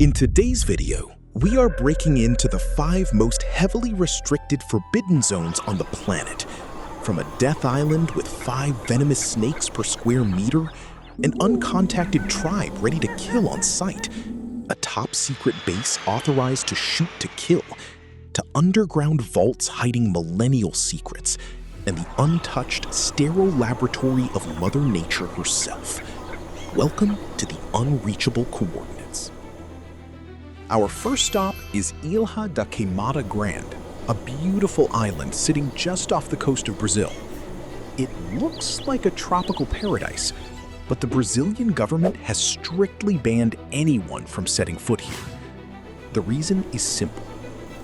In today's video, we are breaking into the 5 most heavily restricted forbidden zones on the planet. From a death island with 5 venomous snakes per square meter, an uncontacted tribe ready to kill on sight, a top-secret base authorized to shoot to kill, to underground vaults hiding millennial secrets, and the untouched, sterile laboratory of Mother Nature herself. Welcome to the unreachable coordinates. Our first stop is Ilha da Queimada Grande, a beautiful island sitting just off the coast of Brazil. It looks like a tropical paradise, but the Brazilian government has strictly banned anyone from setting foot here. The reason is simple.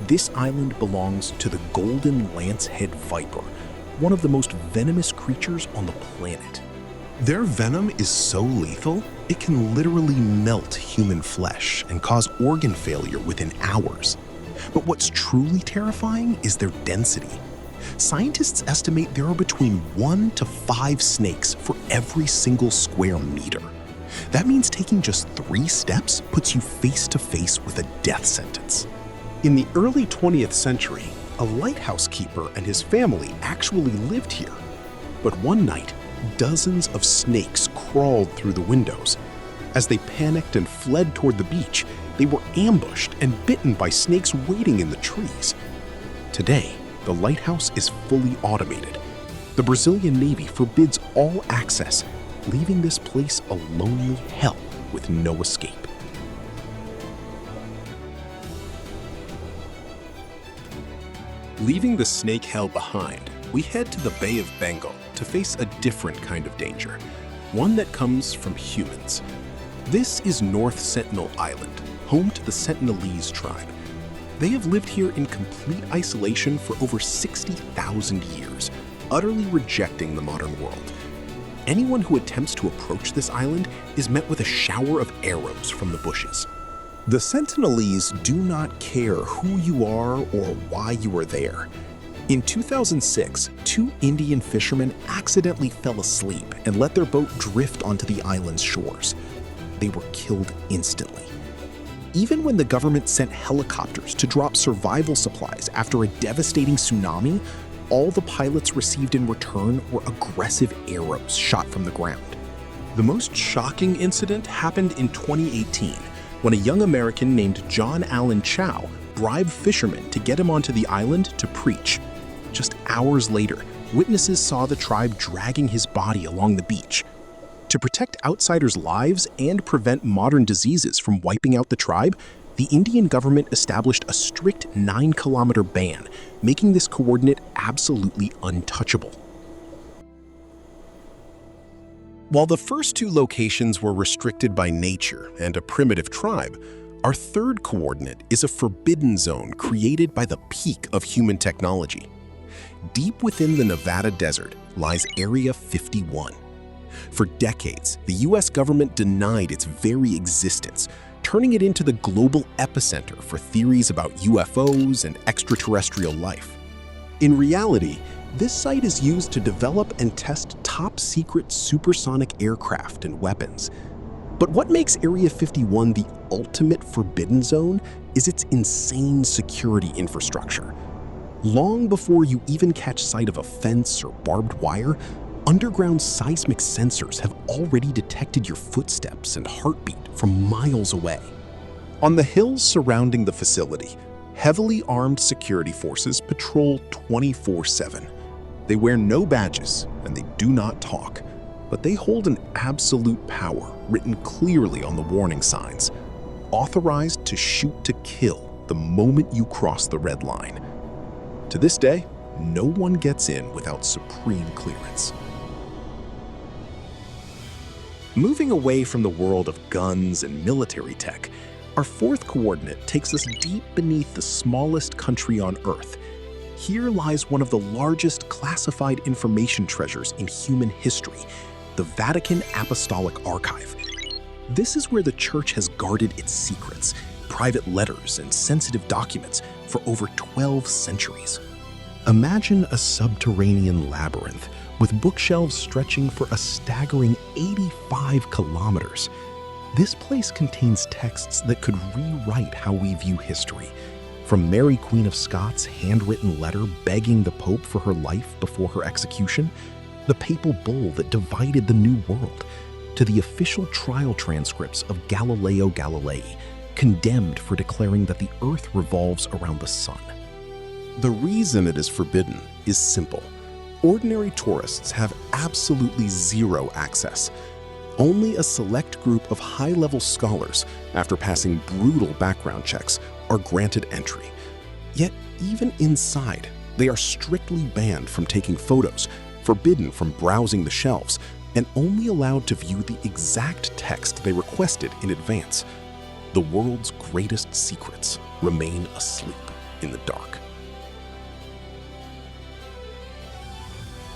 This island belongs to the golden lancehead viper, one of the most venomous creatures on the planet. Their venom is so lethal, it can literally melt human flesh and cause organ failure within hours. But what's truly terrifying is their density. Scientists estimate there are between 1 to 5 snakes for every single square meter. That means taking just 3 steps puts you face to face with a death sentence. In the early 20th century, a lighthouse keeper and his family actually lived here. But one night, dozens of snakes crawled through the windows. As they panicked and fled toward the beach, they were ambushed and bitten by snakes waiting in the trees. Today, the lighthouse is fully automated. The Brazilian Navy forbids all access, leaving this place a lonely hell with no escape. Leaving the snake hell behind, we head to the Bay of Bengal to face a different kind of danger, one that comes from humans. This is North Sentinel Island, home to the Sentinelese tribe. They have lived here in complete isolation for over 60,000 years, utterly rejecting the modern world. Anyone who attempts to approach this island is met with a shower of arrows from the bushes. The Sentinelese do not care who you are or why you are there. In 2006, 2 Indian fishermen accidentally fell asleep and let their boat drift onto the island's shores. They were killed instantly. Even when the government sent helicopters to drop survival supplies after a devastating tsunami, all the pilots received in return were aggressive arrows shot from the ground. The most shocking incident happened in 2018, when a young American named John Allen Chow bribed fishermen to get him onto the island to preach. Just hours later, witnesses saw the tribe dragging his body along the beach. To protect outsiders' lives and prevent modern diseases from wiping out the tribe, the Indian government established a strict 9-kilometer ban, making this coordinate absolutely untouchable. While the first 2 locations were restricted by nature and a primitive tribe, our third coordinate is a forbidden zone created by the peak of human technology. Deep within the Nevada desert lies Area 51. For decades, the US government denied its very existence, turning it into the global epicenter for theories about UFOs and extraterrestrial life. In reality, this site is used to develop and test top-secret supersonic aircraft and weapons. But what makes Area 51 the ultimate forbidden zone is its insane security infrastructure. Long before you even catch sight of a fence or barbed wire, underground seismic sensors have already detected your footsteps and heartbeat from miles away. On the hills surrounding the facility, heavily armed security forces patrol 24/7. They wear no badges and they do not talk, but they hold an absolute power written clearly on the warning signs, authorized to shoot to kill the moment you cross the red line. To this day, no one gets in without supreme clearance. Moving away from the world of guns and military tech, our fourth coordinate takes us deep beneath the smallest country on Earth. Here lies one of the largest classified information treasures in human history, the Vatican Apostolic Archive. This is where the Church has guarded its secrets, private letters, and sensitive documents for over 12 centuries. Imagine a subterranean labyrinth with bookshelves stretching for a staggering 85 kilometers. This place contains texts that could rewrite how we view history. From Mary Queen of Scots' handwritten letter begging the Pope for her life before her execution, the papal bull that divided the New World, to the official trial transcripts of Galileo Galilei, condemned for declaring that the Earth revolves around the sun. The reason it is forbidden is simple. Ordinary tourists have absolutely zero access. Only a select group of high-level scholars, after passing brutal background checks, are granted entry. Yet, even inside, they are strictly banned from taking photos, forbidden from browsing the shelves, and only allowed to view the exact text they requested in advance. The world's greatest secrets remain asleep in the dark.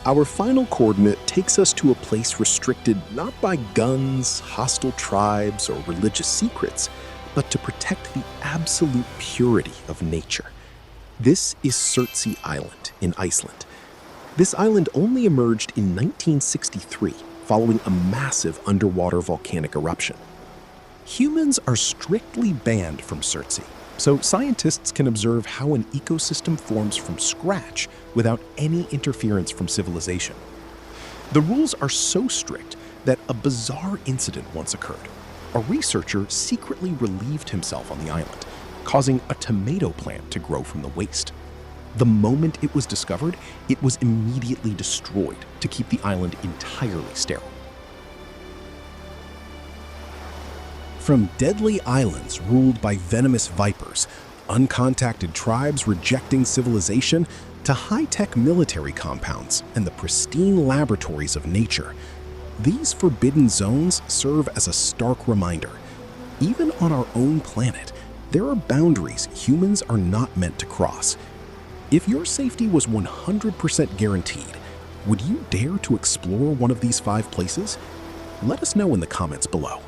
Our final coordinate takes us to a place restricted not by guns, hostile tribes, or religious secrets, but to protect the absolute purity of nature. This is Surtsey Island in Iceland. This island only emerged in 1963 following a massive underwater volcanic eruption. Humans are strictly banned from Surtsey, so scientists can observe how an ecosystem forms from scratch without any interference from civilization. The rules are so strict that a bizarre incident once occurred. A researcher secretly relieved himself on the island, causing a tomato plant to grow from the waste. The moment it was discovered, it was immediately destroyed to keep the island entirely sterile. From deadly islands ruled by venomous vipers, uncontacted tribes rejecting civilization, to high-tech military compounds and the pristine laboratories of nature, these forbidden zones serve as a stark reminder. Even on our own planet, there are boundaries humans are not meant to cross. If your safety was 100% guaranteed, would you dare to explore one of these 5 places? Let us know in the comments below.